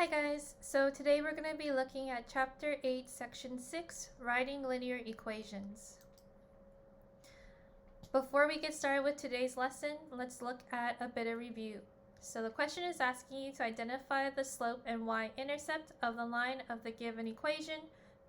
Hi guys, so today we're going to be looking at Chapter 8, Section 6, Writing Linear Equations. Before we get started with today's lesson, let's look at a bit of review. So the question is asking you to identify the slope and y-intercept of the line of the given equation,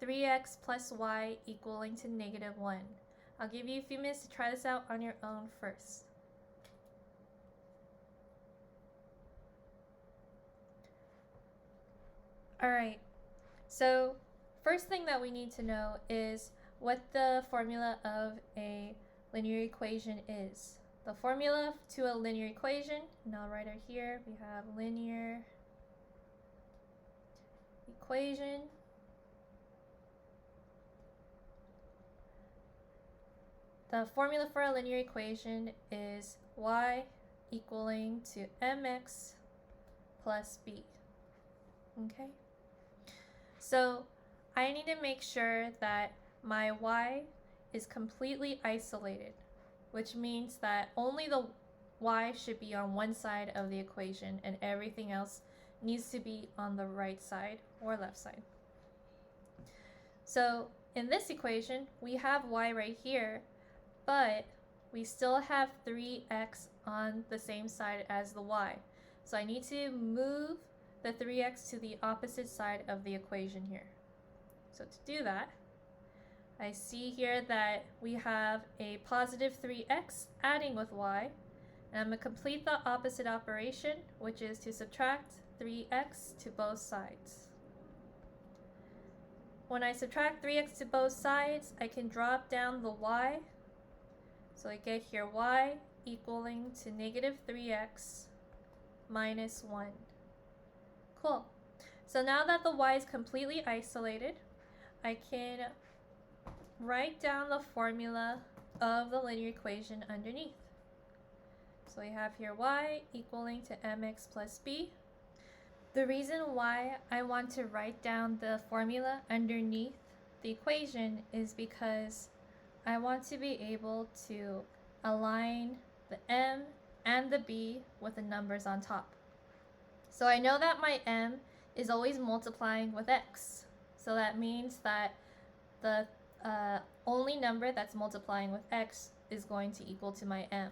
3x plus y equaling to negative 1. I'll give you a few minutes to try this out on your own first. Alright, so first thing that we need to know is what the formula of a linear equation is. The formula to a linear equation, and I'll write it here, we have linear equation. The formula for a linear equation is y equaling to mx plus b. Okay? So I need to make sure that my y is completely isolated, which means that only the y should be on one side of the equation and everything else needs to be on the right side or left side. So in this equation, we have y right here, but we still have 3x on the same side as the y. So I need to move the 3x to the opposite side of the equation here. So to do that, I see here that we have a positive 3x adding with y, and I'm going to complete the opposite operation, which is to subtract 3x to both sides. When I subtract 3x to both sides, I can drop down the y, so I get here y equaling to negative 3x minus 1. Cool. So now that the y is completely isolated, I can write down the formula of the linear equation underneath. So we have here y equaling to mx plus b. The reason why I want to write down the formula underneath the equation is because I want to be able to align the m and the b with the numbers on top. So I know that my m is always multiplying with x. So that means that the only number that's multiplying with x is going to equal to my m.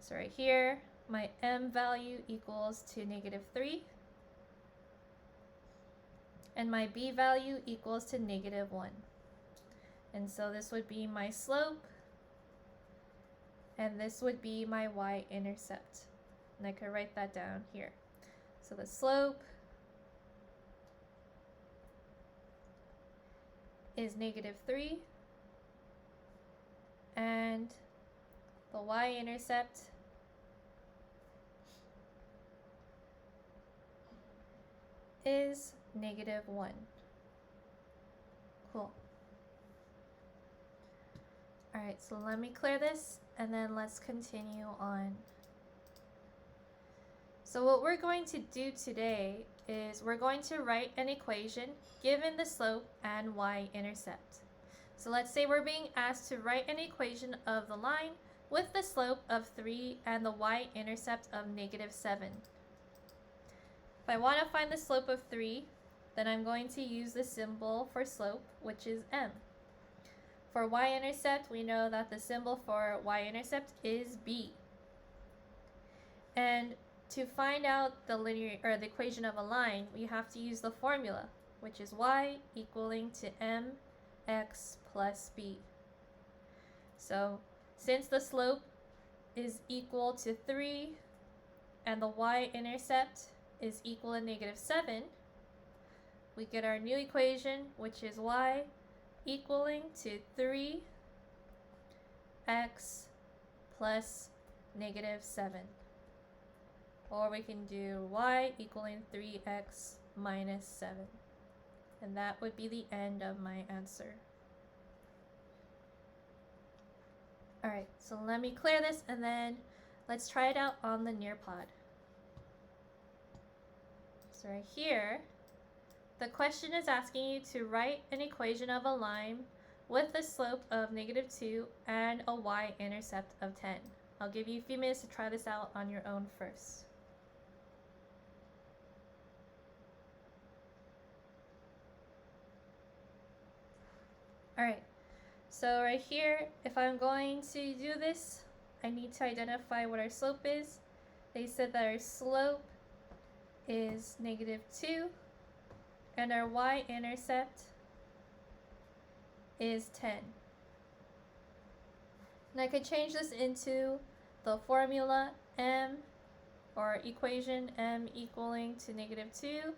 So right here, my m value equals to negative 3. And my b value equals to negative 1. And so this would be my slope. And this would be my y-intercept. And I could write that down here. So the slope is negative 3. And the y-intercept is negative 1. Cool. Alright, so let me clear this and then let's continue on. So what we're going to do today is we're going to write an equation given the slope and y-intercept. So let's say we're being asked to write an equation of the line with the slope of 3 and the y-intercept of negative 7. If I want to find the slope of 3, then I'm going to use the symbol for slope, which is m. For y-intercept, we know that the symbol for y-intercept is b. And to find out the the equation of a line, we have to use the formula, which is y equaling to mx plus b. So since the slope is equal to 3 and the y-intercept is equal to negative 7, we get our new equation, which is y equaling to 3x plus negative 7. Or we can do y equaling 3x minus 7. And that would be the end of my answer. Alright, so let me clear this and then let's try it out on the Nearpod. So right here, the question is asking you to write an equation of a line with the slope of negative 2 and a y-intercept of 10. I'll give you a few minutes to try this out on your own first. Alright, so right here, if I'm going to do this, I need to identify what our slope is. They said that our slope is -2 and our y-intercept is 10. And I could change this into the formula m, or equation m equaling to -2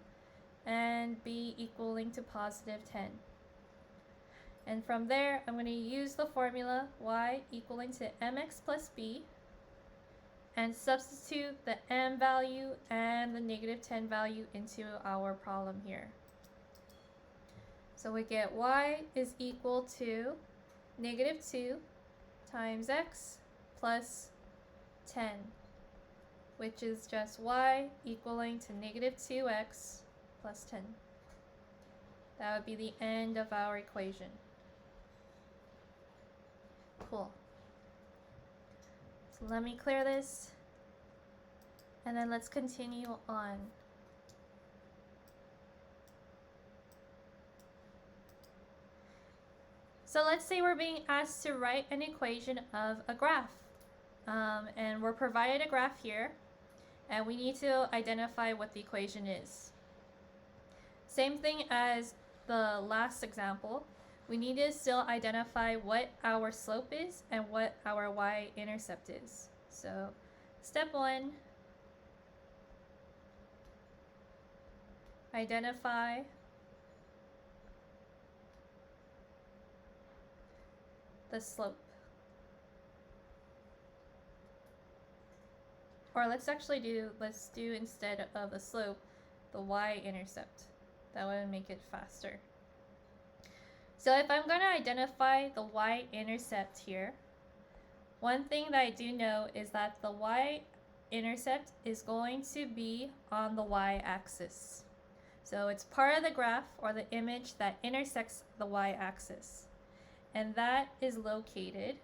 and b equaling to +10. And from there, I'm going to use the formula y equaling to mx plus b and substitute the m value and the -10 value into our problem here. So we get y is equal to -2 times x plus 10, which is just y equaling to -2x plus 10. That would be the end of our equation. Cool. So let me clear this, and then let's continue on. So let's say we're being asked to write an equation of a graph. And we're provided a graph here, and we need to identify what the equation is. Same thing as the last example, we need to still identify what our slope is and what our y-intercept is. So step 1, identify the slope. Or let's do instead of the slope, the y-intercept. That would make it faster. So if I'm going to identify the y-intercept here, one thing that I do know is that the y-intercept is going to be on the y-axis. So it's part of the graph or the image that intersects the y-axis. And that is located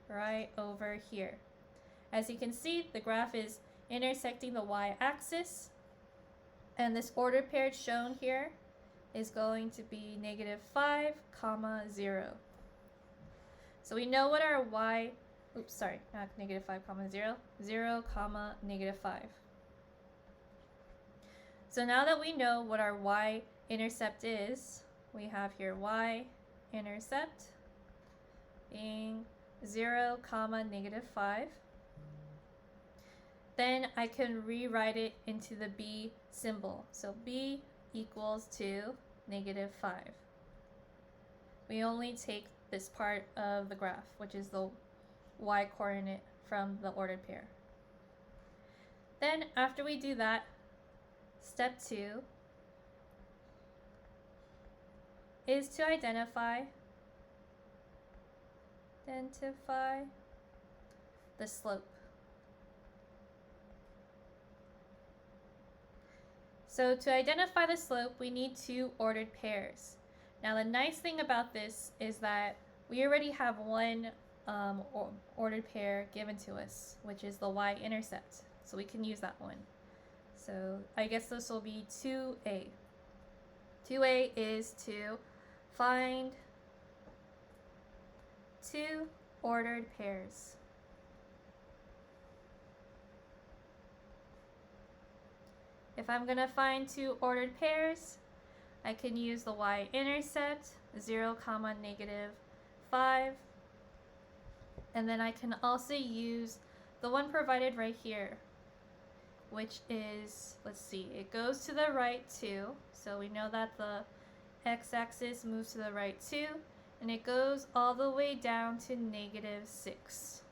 right over here. As you can see, the graph is intersecting the y-axis, and this ordered pair shown here is going to be -5, 0. So we know what our not -5, 0, 0, -5. So now that we know what our y-intercept is, we have here y-intercept being 0, -5. Then I can rewrite it into the b symbol. So b equals to -5. We only take this part of the graph, which is the y-coordinate from the ordered pair. Then after we do that, step 2 is to identify the slope. So to identify the slope, we need 2 ordered pairs. Now the nice thing about this is that we already have one ordered pair given to us, which is the y-intercept. So we can use that one. So I guess this will be 2a. 2a is to find 2 ordered pairs. If I'm going to find 2 ordered pairs, I can use the y-intercept, 0, -5. And then I can also use the one provided right here, which is, let's see, it goes to the right 2. So we know that the x-axis moves to the right 2, and it goes all the way down to -6.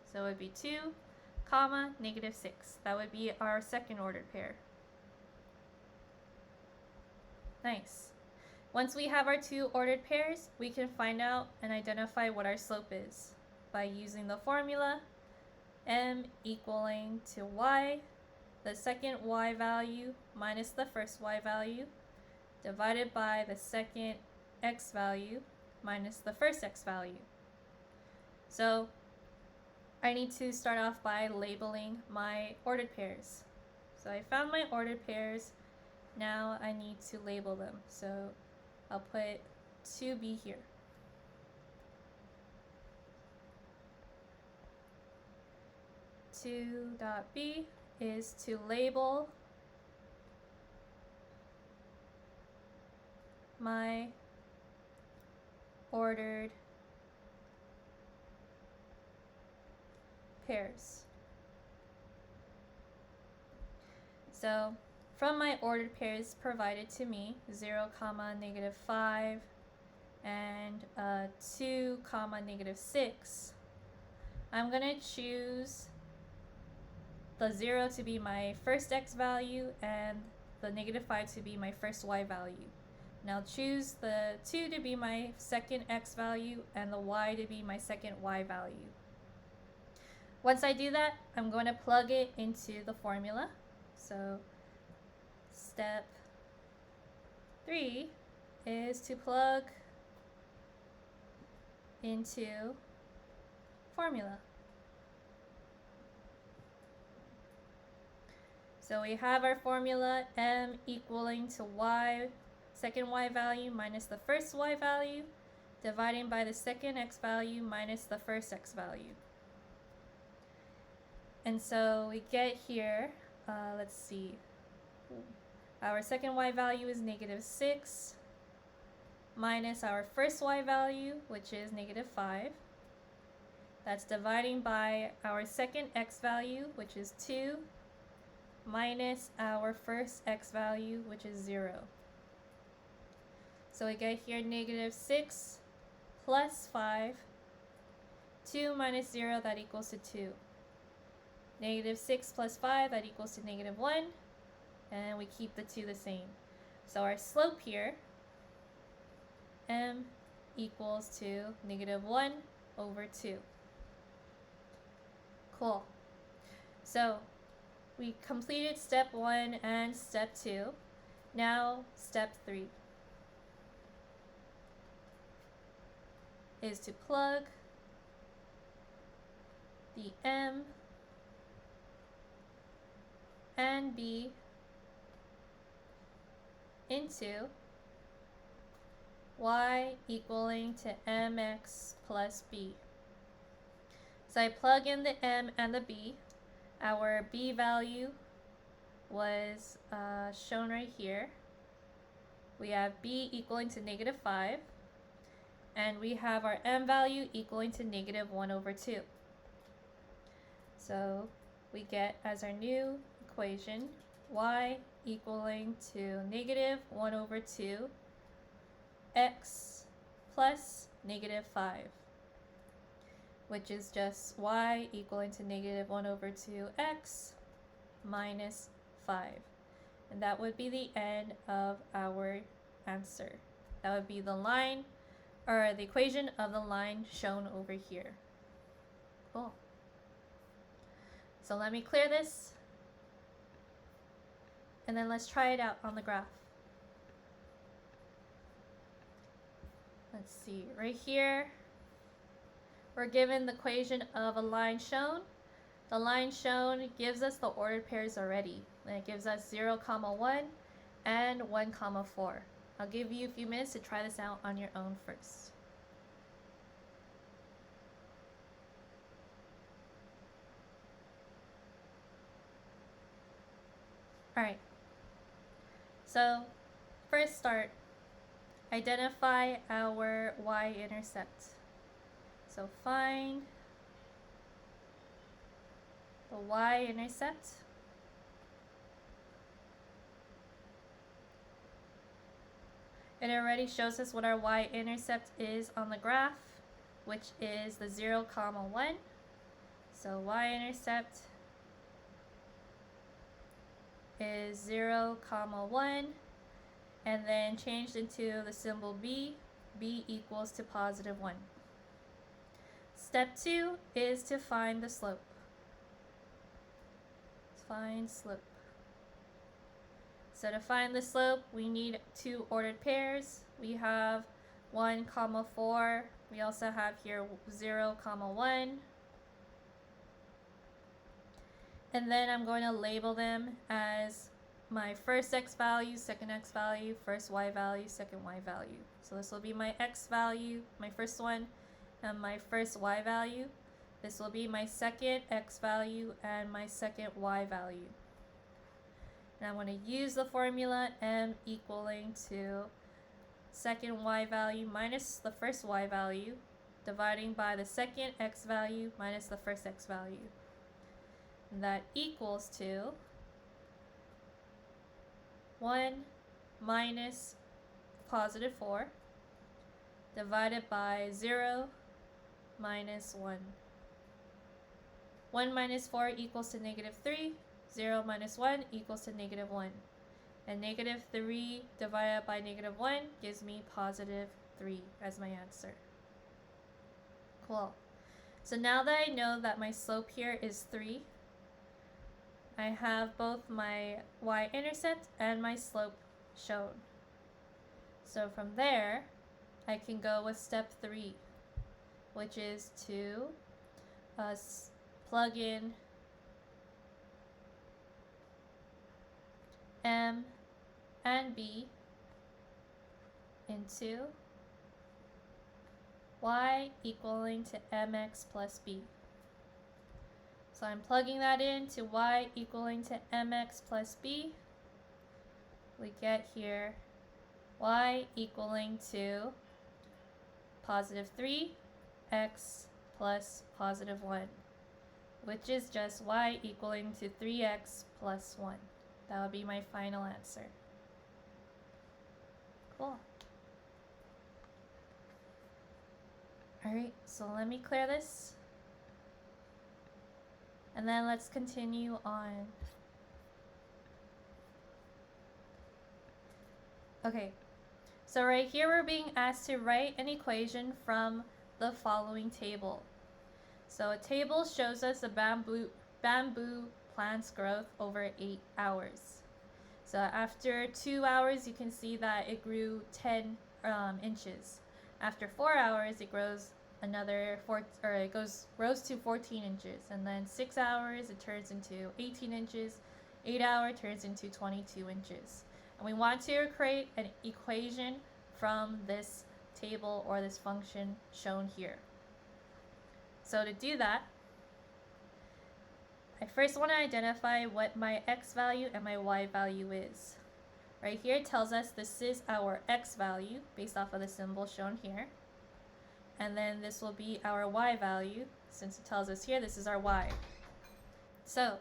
So it would be 2, -6. That would be our second ordered pair. Nice. Once we have our 2 ordered pairs, we can find out and identify what our slope is by using the formula m equaling to y, the second y value minus the first y value, divided by the second x value minus the first x value. So I need to start off by labeling my ordered pairs. So I found my ordered pairs. Now I need to label them. So I'll put to be here. $2.b is to label my ordered pairs. So from my ordered pairs provided to me, 0, -5 and 2, -6, I'm going to choose the 0 to be my first x value and the -5 to be my first y value. Now choose the 2 to be my second x value and the y to be my second y value. Once I do that, I'm going to plug it into the formula. So step 3 is to plug into formula. So we have our formula, m equaling to y, second y value minus the first y value, dividing by the second x value minus the first x value. And so we get here, let's see, our second y value is -6 minus our first y value, which is -5. That's dividing by our second x value, which is 2, minus our first x value, which is 0. So we get here -6 plus 5, 2 minus 0, that equals to 2. -6 plus 5, that equals to -1, and we keep the 2 the same. So our slope here, m equals to -1 over 2. Cool. So we completed step 1 and step 2. Now step 3 is to plug the m and b into y equaling to mx plus b. So I plug in the m and the b. Our b value was shown right here. We have b equaling to -5, and we have our m value equaling to -1 over 2. So we get as our new equation y equaling to -1 over 2 x plus -5, which is just y equaling to -1 over 2 x minus 5. And that would be the end of our answer. That would be the line, or the equation of the line shown over here. Cool. So let me clear this, and then let's try it out on the graph. Let's see, right here, we're given the equation of a line shown. The line shown gives us the ordered pairs already. And it gives us 0, 1 and 1, 4. I'll give you a few minutes to try this out on your own first. Alright, so first start, identify our y-intercept. So find the y-intercept. It already shows us what our y-intercept is on the graph, which is the 0, 1. So y-intercept is 0, 1, and then changed into the symbol b equals to +1. Step 2 is to find the slope. Find slope. So to find the slope, we need 2 ordered pairs. We have 1, 4. We also have here 0, 1. And then I'm going to label them as my first x value, second x value, first y value, second y value. So this will be my x value, my first one, and my first y value. This will be my second x value and my second y value. And I'm going to use the formula m equaling to second y value minus the first y value, dividing by the second x value minus the first x value. And that equals to 1 minus positive 4 divided by 0 minus 1. 1 minus 4 equals to negative 3. 0 minus 1 equals to negative 1. And negative 3 divided by negative 1 gives me positive 3 as my answer. Cool. So now that I know that my slope here is 3, I have both my y-intercept and my slope shown. So from there, I can go with step 3, which is to plug in m and b into y equaling to mx plus b. So I'm plugging that in to y equaling to mx plus b. We get here y equaling to positive 3x plus positive 1, which is just y equaling to 3x plus 1. That would be my final answer. Cool. Alright, so let me clear this. And then let's continue on. Okay, so right here we're being asked to write an equation from the following table. So a table shows us a bamboo plant's growth over 8 hours. So after 2 hours, you can see that it grew 10 inches. After 4 hours, it grows another grows to 14 inches, and then 6 hours it turns into 18 inches, 8 hours turns into 22 inches. And we want to create an equation from this table or this function shown here. So to do that, I first want to identify what my x value and my y value is. Right here it tells us this is our x value based off of the symbol shown here. And then this will be our y value, since it tells us here this is our y. So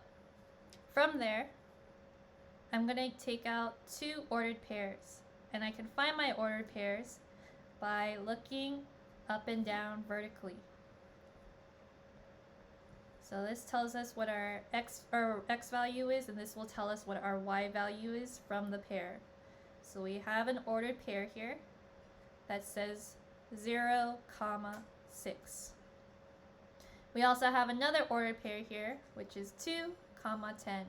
from there, I'm going to take out 2 ordered pairs. And I can find my ordered pairs by looking up and down vertically. So this tells us what our x value is, and this will tell us what our y value is from the pair. So we have an ordered pair here that says 0, 6. We also have another ordered pair here, which is 2, 10.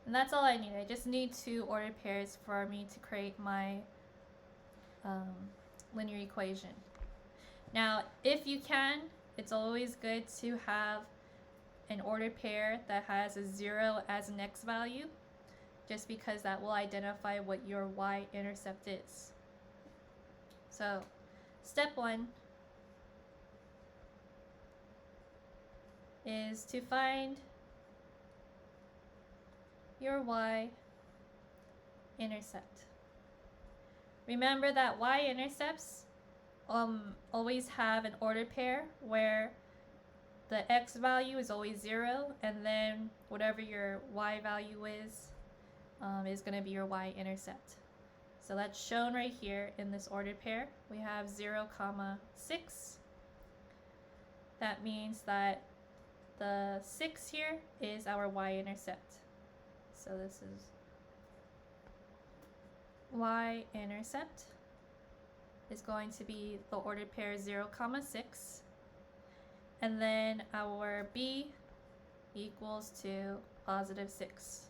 And that's all I need. I just need 2 ordered pairs for me to create my linear equation. Now, if you can, it's always good to have an ordered pair that has a 0 as an x value, just because that will identify what your y-intercept is. So, step 1 is to find your y-intercept. Remember that y-intercepts always have an ordered pair where the x value is always 0, and then whatever your y value is going to be your y-intercept. So that's shown right here in this ordered pair. We have 0, 6. That means that the 6 here is our y-intercept. So this is y-intercept is going to be the ordered pair 0, 6. And then our b equals to positive 6.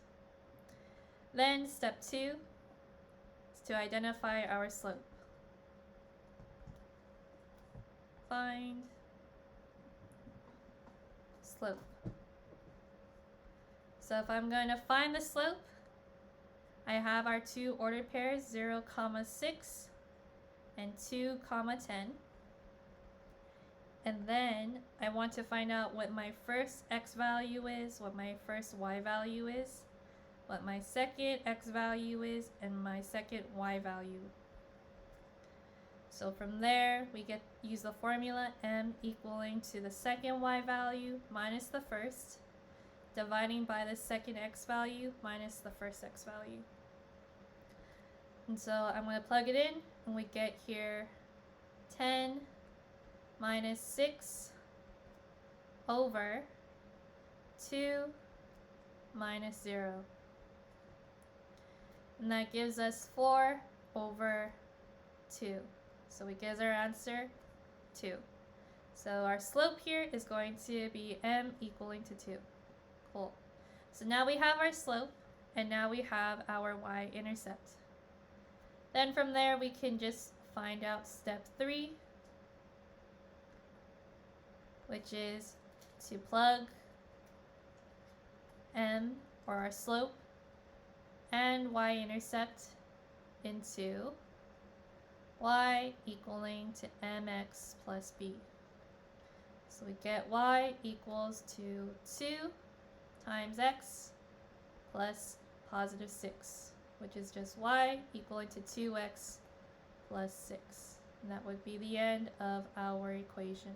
Then step 2 is to identify our slope. Find slope. So if I'm going to find the slope, I have our two ordered pairs 0, 6 and 2, 10. And then I want to find out what my first x value is, what my first y value is, what my second x value is, and my second y value. So from there, we use the formula m equaling to the second y value minus the first, dividing by the second x value minus the first x value. And so I'm going to plug it in, and we get here 10 minus 6 over 2 minus 0. And that gives us 4 over 2. So we get our answer 2. So our slope here is going to be m equaling to 2. Cool. So now we have our slope, and now we have our y-intercept. Then from there we can just find out step 3, which is to plug m, or our slope, and y-intercept into y equaling to mx plus b. So we get y equals to 2 times x plus positive 6, which is just y equaling to 2x plus 6. And that would be the end of our equation.